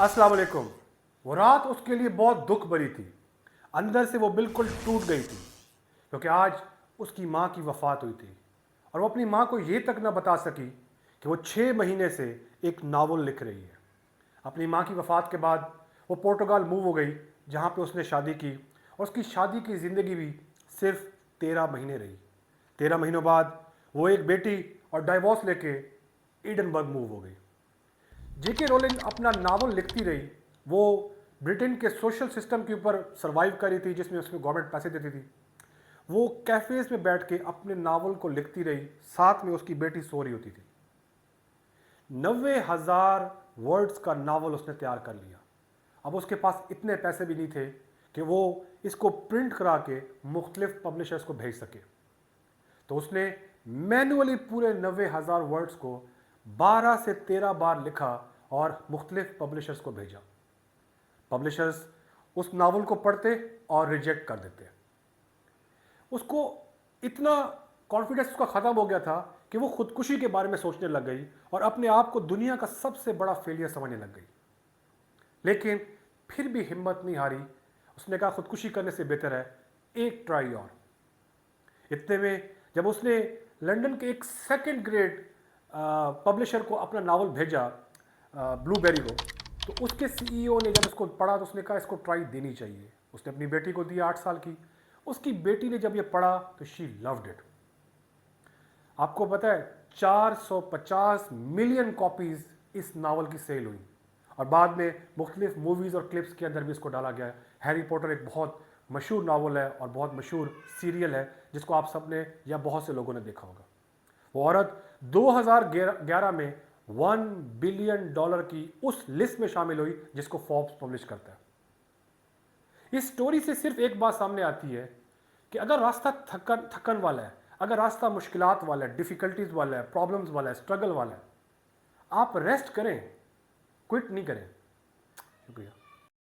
अस्सलाम वालेकुम। वो रात उसके लिए बहुत दुख भरी थी। अंदर से वो बिल्कुल टूट गई थी क्योंकि आज उसकी माँ की वफ़ात हुई थी और वो अपनी माँ को ये तक ना बता सकी कि वो 6 महीने से एक नावल लिख रही है। अपनी माँ की वफ़ात के बाद वो पोर्टुगाल मूव हो गई, जहाँ पे उसने शादी की, और उसकी शादी की ज़िंदगी भी सिर्फ 13 महीने रही। 13 महीनों बाद वो एक बेटी और डाइवोर्स लेके एडनबर्ग मूव हो गई। जेके रोलिंग अपना नावल लिखती रही। वो ब्रिटेन के सोशल सिस्टम के ऊपर सर्वाइव कर रही थी, जिसमें उसको गवर्नमेंट पैसे देती थी। वो कैफ़ेज़ में बैठ के अपने नावल को लिखती रही, साथ में उसकी बेटी सो रही होती थी। 90,000 वर्ड्स का नावल उसने तैयार कर लिया। अब उसके पास इतने पैसे भी नहीं थे कि वो इसको प्रिंट करा के मुख्तलिफ पब्लिशर्स को भेज सके। तो उसने मैनुअली पूरे 90,000 वर्ड्स को 12 से 13 बार लिखा और मुख्तलिफ पब्लिशर्स को भेजा। पब्लिशर्स उस नावल को पढ़ते और रिजेक्ट कर देते। उसको इतना कॉन्फिडेंस उसका ख़त्म हो गया था कि वो खुदकुशी के बारे में सोचने लग गई और अपने आप को दुनिया का सबसे बड़ा फेलियर समझने लग गई। लेकिन फिर भी हिम्मत नहीं हारी। उसने कहा खुदकुशी करने से बेहतर है एक ट्राई और। इतने में जब उसने लंदन के एक सेकंड ग्रेड पब्लिशर को अपना नावल भेजा, ब्लूबेरी को, तो उसके सीईओ ने जब इसको पढ़ा तो उसने कहा इसको ट्राई देनी चाहिए। उसने अपनी बेटी को दी 8 साल की। उसकी बेटी ने जब ये पढ़ा तो शी लव्ड इट। आपको पता है 450 मिलियन कॉपीज इस नावल की सेल हुई और बाद में मुख्तलिफ मूवीज़ और क्लिप्स के अंदर भी इसको डाला गया है। हैरी पॉटर एक बहुत मशहूर नावल है और बहुत मशहूर सीरियल है जिसको आप सब ने या बहुत से लोगों ने देखा होगा। वो औरत 2011 में $1 बिलियन की उस लिस्ट में शामिल हुई जिसको फोर्ब्स पब्लिश करता है। इस स्टोरी से सिर्फ एक बात सामने आती है कि अगर रास्ता थकन वाला है, अगर रास्ता मुश्किलात वाला है, डिफ़िकल्टीज वाला है, प्रॉब्लम्स वाला है, स्ट्रगल वाला है, आप रेस्ट करें, क्विट नहीं करें। शुक्रिया।